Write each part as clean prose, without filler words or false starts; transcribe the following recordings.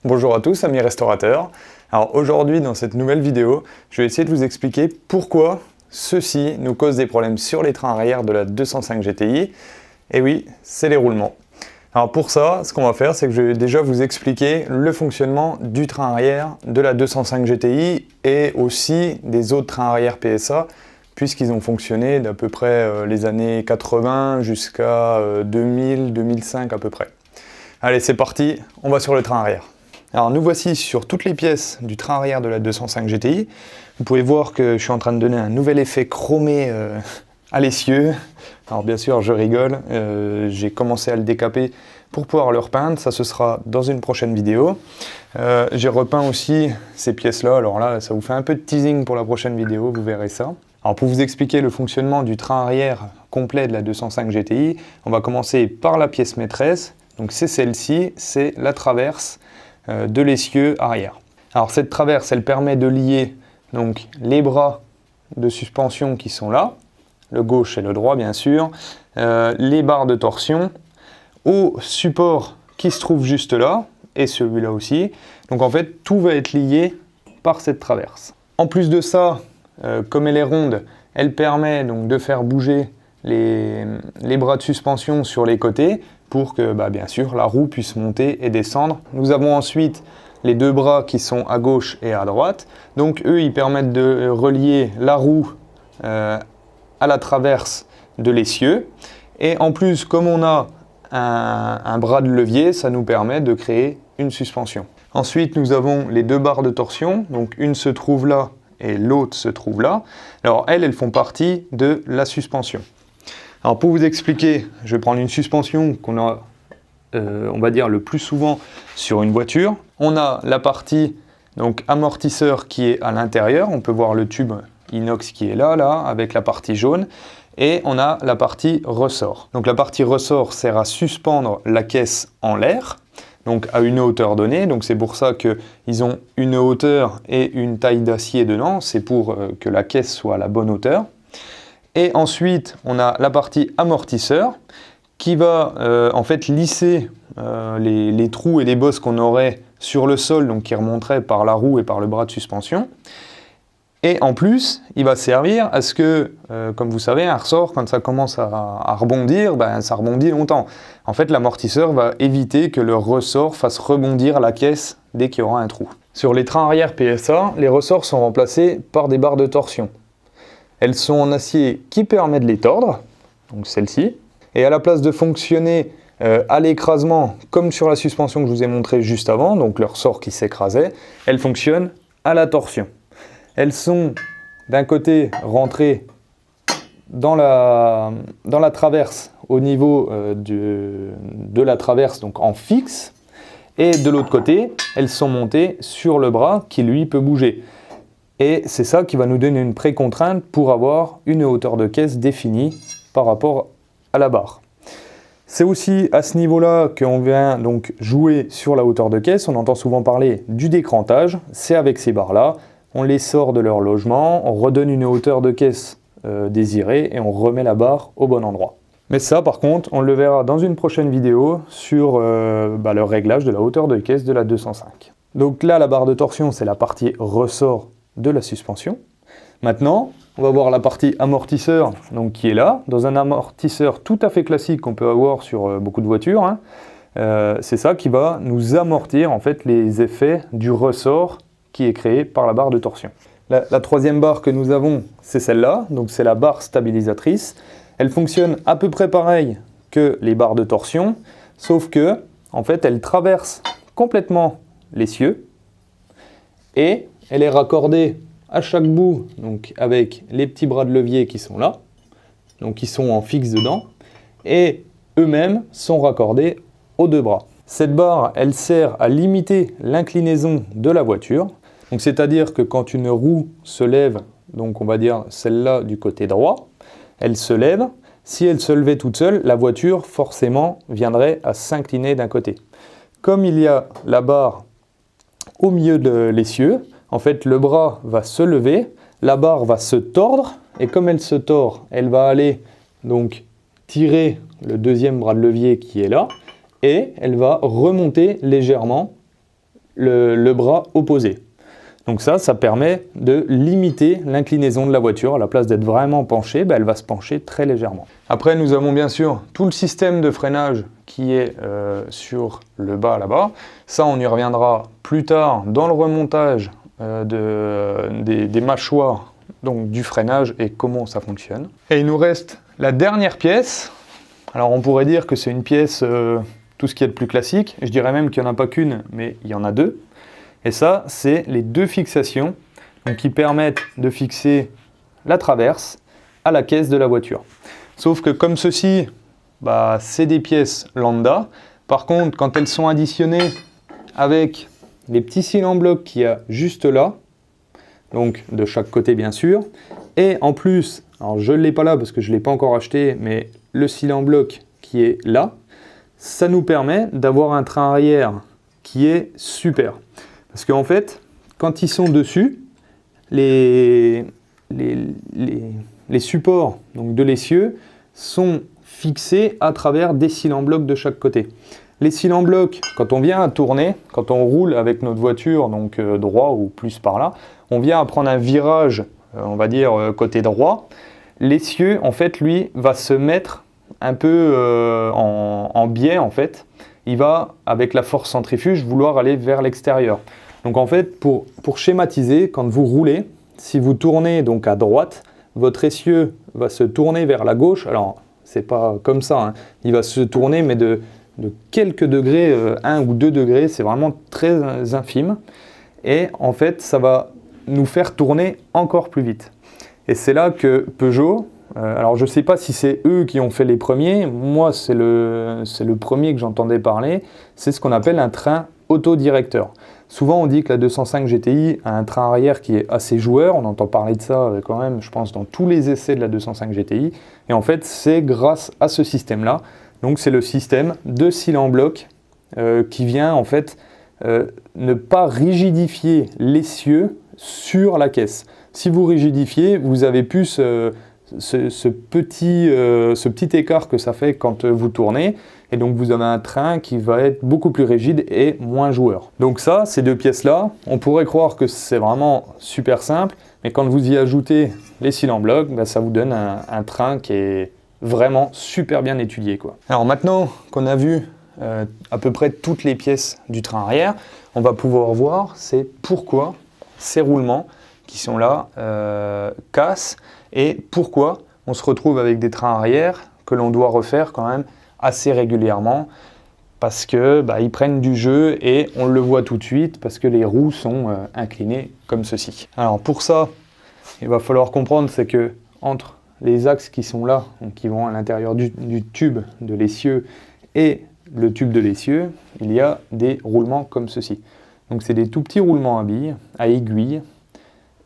Bonjour à tous, amis restaurateurs. Alors aujourd'hui, dans cette nouvelle vidéo, je vais essayer de vous expliquer pourquoi ceci nous cause des problèmes sur les trains arrière de la 205 GTI. Et oui, c'est les roulements. Alors pour ça, ce qu'on va faire, c'est que je vais déjà vous expliquer le fonctionnement du train arrière de la 205 GTI et aussi des autres trains arrière PSA, puisqu'ils ont fonctionné d'à peu près les années 80 jusqu'à 2000-2005 à peu près. Allez, c'est parti, on va sur le train arrière. Alors nous voici sur toutes les pièces du train arrière de la 205 GTI. Vous pouvez voir que je suis en train de donner un nouvel effet chromé à l'essieu. Alors bien sûr, je rigole, j'ai commencé à le décaper pour pouvoir le repeindre, ça ce sera dans une prochaine vidéo. J'ai repeint aussi ces pièces-là, alors là, ça vous fait un peu de teasing pour la prochaine vidéo, vous verrez ça. Alors pour vous expliquer le fonctionnement du train arrière complet de la 205 GTI, on va commencer par la pièce maîtresse. Donc c'est celle-ci, c'est la traverse de l'essieu arrière. Alors cette traverse, elle permet de lier donc les bras de suspension qui sont là, le gauche et le droit bien sûr, les barres de torsion, au support qui se trouve juste là, et celui-là aussi. Donc en fait, tout va être lié par cette traverse. En plus de ça, comme elle est ronde, elle permet donc de faire bouger les bras de suspension sur les côtés pour que, bien sûr, la roue puisse monter et descendre. Nous avons ensuite les deux bras qui sont à gauche et à droite. Donc eux, ils permettent de relier la roue à la traverse de l'essieu. Et en plus, comme on a un bras de levier, ça nous permet de créer une suspension. Ensuite, nous avons les deux barres de torsion. Donc une se trouve là et l'autre se trouve là. Alors elles font partie de la suspension. Alors pour vous expliquer, je vais prendre une suspension qu'on a, on va dire, le plus souvent sur une voiture. On a la partie donc amortisseur qui est à l'intérieur. On peut voir le tube inox qui est là, avec la partie jaune. Et on a la partie ressort. Donc la partie ressort sert à suspendre la caisse en l'air, donc à une hauteur donnée. Donc c'est pour ça qu'ils ont une hauteur et une taille d'acier dedans. C'est pour que la caisse soit à la bonne hauteur. Et ensuite, on a la partie amortisseur qui va en fait lisser les trous et les bosses qu'on aurait sur le sol, donc qui remonteraient par la roue et par le bras de suspension. Et en plus, il va servir à ce que, comme vous savez, un ressort, quand ça commence à rebondir, ça rebondit longtemps. En fait, l'amortisseur va éviter que le ressort fasse rebondir la caisse dès qu'il y aura un trou. Sur les trains arrière PSA, les ressorts sont remplacés par des barres de torsion. Elles sont en acier qui permet de les tordre, donc celle-ci. Et à la place de fonctionner à l'écrasement, comme sur la suspension que je vous ai montré juste avant, donc le ressort qui s'écrasait, elles fonctionnent à la torsion. Elles sont d'un côté rentrées dans la traverse au niveau de la traverse, donc en fixe, et de l'autre côté, elles sont montées sur le bras qui lui peut bouger. Et c'est ça qui va nous donner une précontrainte pour avoir une hauteur de caisse définie par rapport à la barre. C'est aussi à ce niveau-là qu'on vient donc jouer sur la hauteur de caisse. On entend souvent parler du décrantage. C'est avec ces barres-là. On les sort de leur logement, on redonne une hauteur de caisse désirée et on remet la barre au bon endroit. Mais ça, par contre, on le verra dans une prochaine vidéo sur le réglage de la hauteur de caisse de la 205. Donc là, la barre de torsion, c'est la partie ressort de la suspension. Maintenant, on va voir la partie amortisseur donc, qui est là. Dans un amortisseur tout à fait classique qu'on peut avoir sur beaucoup de voitures, c'est ça qui va nous amortir en fait, les effets du ressort qui est créé par la barre de torsion. La troisième barre que nous avons, c'est celle-là, donc c'est la barre stabilisatrice. Elle fonctionne à peu près pareil que les barres de torsion, sauf que, en fait, elle traverse complètement l'essieu et elle est raccordée à chaque bout, donc avec les petits bras de levier qui sont là, donc qui sont en fixe dedans, et eux-mêmes sont raccordés aux deux bras. Cette barre, elle sert à limiter l'inclinaison de la voiture. Donc c'est-à-dire que quand une roue se lève, donc on va dire celle-là du côté droit, elle se lève. Si elle se levait toute seule, la voiture forcément viendrait à s'incliner d'un côté. Comme il y a la barre au milieu de l'essieu, en fait le bras va se lever, la barre va se tordre, et comme elle se tord, elle va aller donc tirer le deuxième bras de levier qui est là, et elle va remonter légèrement le bras opposé. Donc ça permet de limiter l'inclinaison de la voiture. À la place d'être vraiment penchée, elle va se pencher très légèrement. Après, nous avons bien sûr tout le système de freinage qui est sur le bas là-bas. Ça, on y reviendra plus tard dans le remontage des mâchoires donc du freinage et comment ça fonctionne. Et il nous reste la dernière pièce. Alors on pourrait dire que c'est une pièce, tout ce qui est de plus classique. Je dirais même qu'il n'y en a pas qu'une, mais il y en a deux. Et ça, c'est les deux fixations donc, qui permettent de fixer la traverse à la caisse de la voiture. Sauf que comme ceci, c'est des pièces lambda. Par contre, quand elles sont additionnées avec les petits cils en bloc qu'il y a juste là, donc de chaque côté bien sûr, et en plus, alors je ne l'ai pas là parce que je ne l'ai pas encore acheté, mais le cil en bloc qui est là, ça nous permet d'avoir un train arrière qui est super. Parce qu'en fait, quand ils sont dessus, les supports donc de l'essieu sont fixés à travers des cils en bloc de chaque côté. Les cils en bloc, quand on vient à tourner, quand on roule avec notre voiture, donc droit ou plus par là, on vient à prendre un virage, on va dire côté droit, l'essieu, en fait, lui, va se mettre un peu en biais, en fait. Il va, avec la force centrifuge, vouloir aller vers l'extérieur. Donc en fait, pour schématiser, quand vous roulez, si vous tournez donc à droite, votre essieu va se tourner vers la gauche. Alors, c'est pas comme ça, hein. Il va se tourner, mais de quelques degrés, 1 ou 2 degrés, c'est vraiment très infime. Et en fait, ça va nous faire tourner encore plus vite. Et c'est là que Peugeot, alors je ne sais pas si c'est eux qui ont fait les premiers, moi c'est le premier que j'entendais parler, c'est ce qu'on appelle un train autodirecteur. Souvent on dit que la 205 GTI a un train arrière qui est assez joueur, on entend parler de ça quand même, je pense, dans tous les essais de la 205 GTI, et en fait c'est grâce à ce système-là, donc c'est le système de cils en bloc qui vient en fait ne pas rigidifier l'essieu sur la caisse. Si vous rigidifiez, vous avez plus ce petit écart que ça fait quand vous tournez, et donc vous avez un train qui va être beaucoup plus rigide et moins joueur. Donc ça, ces deux pièces-là, on pourrait croire que c'est vraiment super simple, mais quand vous y ajoutez les cils en bloc, ça vous donne un train qui est vraiment super bien étudié, quoi. Alors maintenant qu'on a vu à peu près toutes les pièces du train arrière, on va pouvoir voir c'est pourquoi ces roulements qui sont là cassent et pourquoi on se retrouve avec des trains arrière que l'on doit refaire quand même assez régulièrement parce que ils prennent du jeu et on le voit tout de suite parce que les roues sont inclinées comme ceci. Alors pour ça, il va falloir comprendre c'est que entre les axes qui sont là, donc qui vont à l'intérieur du tube de l'essieu et le tube de l'essieu, il y a des roulements comme ceci. Donc c'est des tout petits roulements à billes, à aiguilles,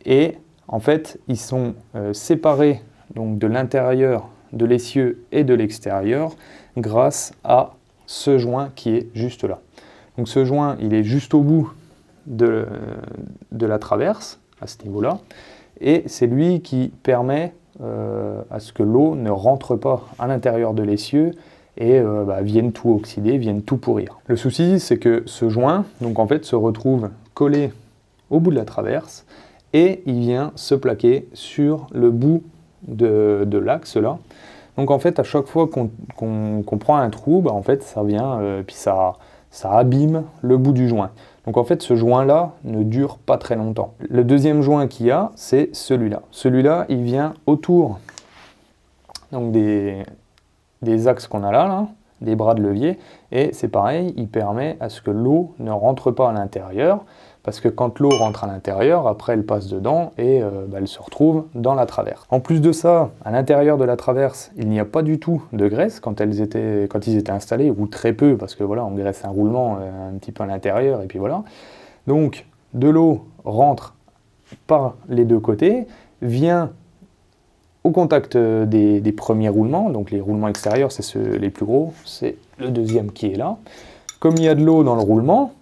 et en fait ils sont séparés donc, de l'intérieur de l'essieu et de l'extérieur grâce à ce joint qui est juste là. Donc ce joint il est juste au bout de la traverse, à ce niveau-là, et c'est lui qui permet à ce que l'eau ne rentre pas à l'intérieur de l'essieu et vienne tout oxyder, vienne tout pourrir. Le souci, c'est que ce joint, donc en fait, se retrouve collé au bout de la traverse et il vient se plaquer sur le bout de l'axe là. Donc en fait, à chaque fois qu'on prend un trou, en fait, ça vient, puis ça abîme le bout du joint. Donc en fait, ce joint-là ne dure pas très longtemps. Le deuxième joint qu'il y a, c'est celui-là. Celui-là, il vient autour donc des axes qu'on a là, des bras de levier, et c'est pareil, il permet à ce que l'eau ne rentre pas à l'intérieur, parce que quand l'eau rentre à l'intérieur, après elle passe dedans et elle se retrouve dans la traverse. En plus de ça, à l'intérieur de la traverse, il n'y a pas du tout de graisse quand ils étaient installés, ou très peu, parce que voilà, on graisse un roulement un petit peu à l'intérieur, et puis voilà. Donc, de l'eau rentre par les deux côtés, vient au contact des premiers roulements, donc les roulements extérieurs, c'est ceux les plus gros, c'est le deuxième qui est là. Comme il y a de l'eau dans le roulement,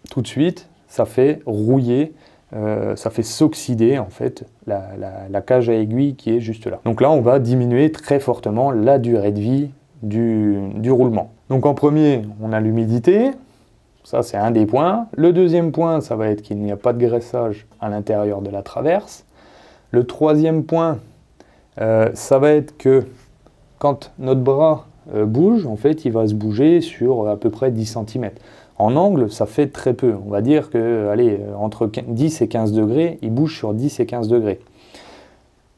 tout de suite, ça fait rouiller, ça fait s'oxyder en fait la cage à aiguille qui est juste là. Donc là, on va diminuer très fortement la durée de vie du roulement. Donc en premier, on a l'humidité, Ça, c'est un des points. Le deuxième point, ça va être qu'il n'y a pas de graissage à l'intérieur de la traverse. Le troisième point, ça va être que quand notre bras bouge, en fait, il va se bouger sur à peu près 10 cm. En angle, ça fait très peu. On va dire que, allez, entre 10 et 15 degrés, il bouge sur 10 et 15 degrés.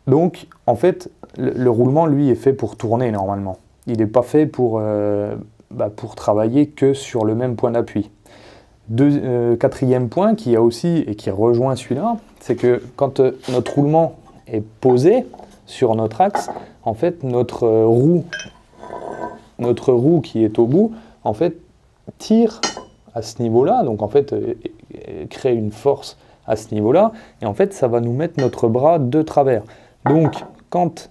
Donc, en fait, le roulement, lui, est fait pour tourner normalement. Il n'est pas fait pour travailler que sur le même point d'appui. Quatrième point qui a aussi et qui rejoint celui-là, c'est que quand notre roulement est posé sur notre axe, en fait, notre roue qui est au bout, en fait, tire à ce niveau-là, donc en fait, crée une force à ce niveau-là, et en fait, ça va nous mettre notre bras de travers. Donc, quand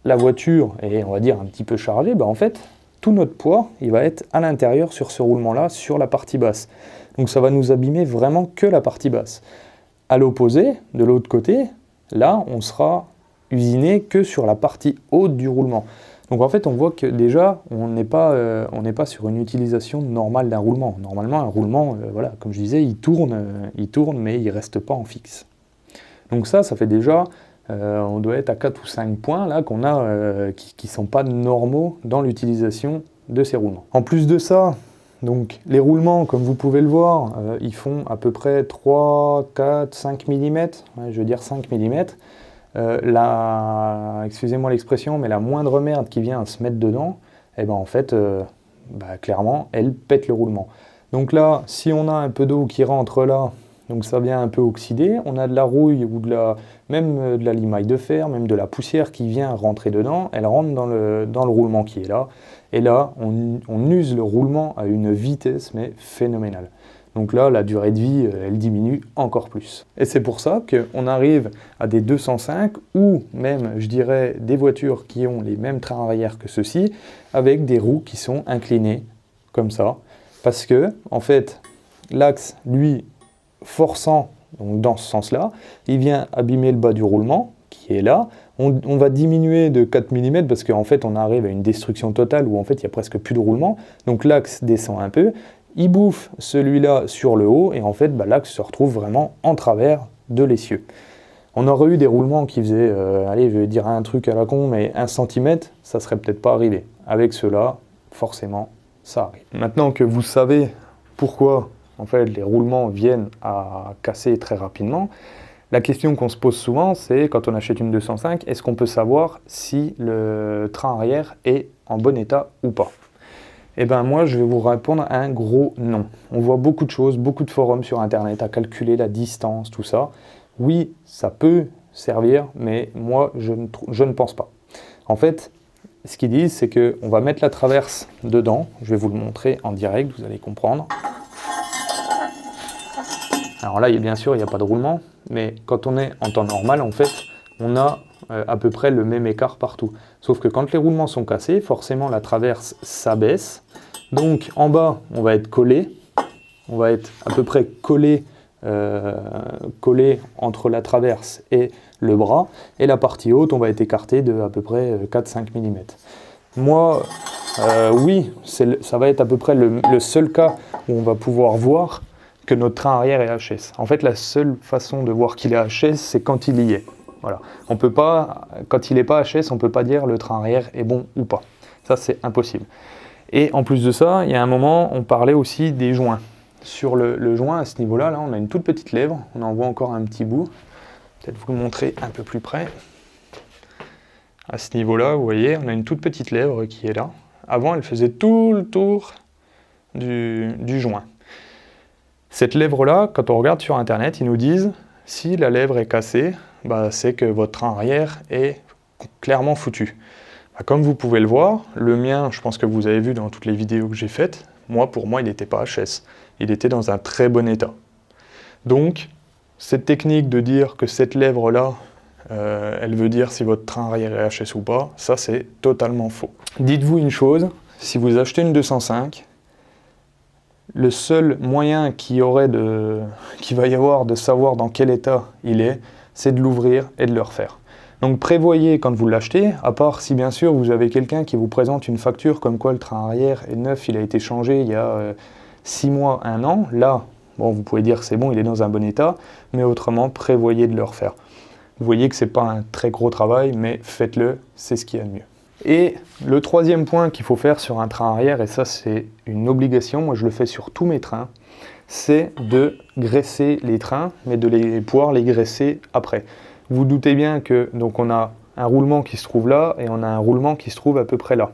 la voiture est, on va dire, un petit peu chargée, en fait, tout notre poids, il va être à l'intérieur sur ce roulement-là, sur la partie basse. Donc, ça va nous abîmer vraiment que la partie basse. À l'opposé, de l'autre côté, là, on sera usiné que sur la partie haute du roulement. Donc en fait, on voit que déjà, on n'est pas sur une utilisation normale d'un roulement. Normalement, un roulement, voilà, comme je disais, il tourne, mais il ne reste pas en fixe. Donc ça fait déjà, on doit être à 4 ou 5 points là qu'on a qui ne sont pas normaux dans l'utilisation de ces roulements. En plus de ça, donc les roulements, comme vous pouvez le voir, ils font à peu près 3, 4, 5 mm, je veux dire 5 mm. Excusez-moi l'expression, mais la moindre merde qui vient se mettre dedans, en fait, clairement, elle pète le roulement. Donc là, si on a un peu d'eau qui rentre là, donc ça vient un peu oxyder, on a de la rouille ou même de la limaille de fer, même de la poussière qui vient rentrer dedans, elle rentre dans le roulement qui est là, et là, on use le roulement à une vitesse, mais phénoménale. Donc là, la durée de vie, elle diminue encore plus. Et c'est pour ça qu'on arrive à des 205 ou même, je dirais, des voitures qui ont les mêmes trains arrière que ceux-ci, avec des roues qui sont inclinées comme ça. Parce que, en fait, l'axe, lui, forçant donc dans ce sens-là, il vient abîmer le bas du roulement, qui est là. On va diminuer de 4 mm parce qu'en fait, on arrive à une destruction totale où en fait, il n'y a presque plus de roulement. Donc l'axe descend un peu. Il bouffe celui-là sur le haut et en fait l'axe se retrouve vraiment en travers de l'essieu. On aurait eu des roulements qui faisaient, allez, je vais dire un truc à la con, mais 1 cm, ça serait peut-être pas arrivé. Avec ceux-là, forcément, ça arrive. Maintenant que vous savez pourquoi en fait, les roulements viennent à casser très rapidement, la question qu'on se pose souvent, c'est quand on achète une 205, est-ce qu'on peut savoir si le train arrière est en bon état ou pas ? Moi, je vais vous répondre un gros non. On voit beaucoup de choses, beaucoup de forums sur Internet à calculer la distance, tout ça. Oui, ça peut servir, mais moi, je ne pense pas. En fait, ce qu'ils disent, c'est qu'on va mettre la traverse dedans. Je vais vous le montrer en direct, vous allez comprendre. Alors là, bien sûr, il n'y a pas de roulement, mais quand on est en temps normal, en fait, on a à peu près le même écart partout. Sauf que quand les roulements sont cassés, forcément la traverse s'abaisse. Donc en bas, on va être collé. On va être à peu près collé entre la traverse et le bras. Et la partie haute, on va être écarté de à peu près 4-5 mm. Moi, oui, ça va être à peu près le seul cas où on va pouvoir voir que notre train arrière est HS. En fait, la seule façon de voir qu'il est HS, c'est quand il y est. Voilà. On peut pas, quand il n'est pas HS, on ne peut pas dire le train arrière est bon ou pas. Ça, c'est impossible. Et en plus de ça, il y a un moment, on parlait aussi des joints. Sur le joint, à ce niveau-là, là, on a une toute petite lèvre. On en voit encore un petit bout. Peut-être vous le montrer un peu plus près. À ce niveau-là, vous voyez, on a une toute petite lèvre qui est là. Avant, elle faisait tout le tour du joint. Cette lèvre-là, quand on regarde sur Internet, ils nous disent si la lèvre est cassée, c'est que votre train arrière est clairement foutu. Comme vous pouvez le voir, le mien, je pense que vous avez vu dans toutes les vidéos que j'ai faites, pour moi, il n'était pas HS. Il était dans un très bon état. Donc, cette technique de dire que cette lèvre-là, elle veut dire si votre train arrière est HS ou pas, ça c'est totalement faux. Dites-vous une chose, si vous achetez une 205, le seul moyen qu'il va y avoir de savoir dans quel état il est, c'est de l'ouvrir et de le refaire. Donc prévoyez quand vous l'achetez, à part si bien sûr vous avez quelqu'un qui vous présente une facture comme quoi le train arrière est neuf, il a été changé il y a 6 mois, 1 an, là, bon, vous pouvez dire que c'est bon, il est dans un bon état, mais autrement, prévoyez de le refaire. Vous voyez que ce n'est pas un très gros travail, mais faites-le, c'est ce qu'il y a de mieux. Et le troisième point qu'il faut faire sur un train arrière, et ça c'est une obligation, moi je le fais sur tous mes trains, c'est de graisser les trains, mais de pouvoir les graisser après. Vous vous doutez bien que donc on a un roulement qui se trouve là, et on a un roulement qui se trouve à peu près là.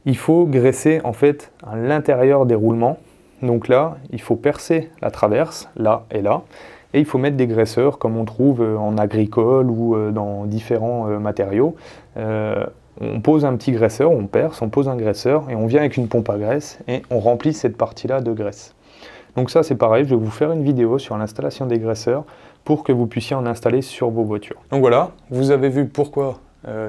Il faut graisser en fait à l'intérieur des roulements. Donc là, il faut percer la traverse, là et là. Et il faut mettre des graisseurs comme on trouve en agricole ou dans différents matériaux. On pose un petit graisseur, on perce, on pose un graisseur et on vient avec une pompe à graisse et on remplit cette partie-là de graisse. Donc ça c'est pareil, je vais vous faire une vidéo sur l'installation des graisseurs pour que vous puissiez en installer sur vos voitures. Donc voilà, vous avez vu pourquoi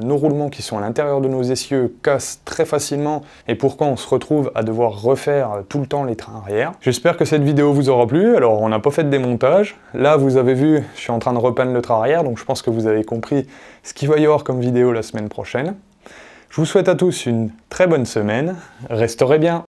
nos roulements qui sont à l'intérieur de nos essieux cassent très facilement et pourquoi on se retrouve à devoir refaire tout le temps les trains arrière. J'espère que cette vidéo vous aura plu. Alors on n'a pas fait de démontage. Là vous avez vu, je suis en train de repeindre le train arrière, donc je pense que vous avez compris ce qu'il va y avoir comme vidéo la semaine prochaine. Je vous souhaite à tous une très bonne semaine. Resterez bien.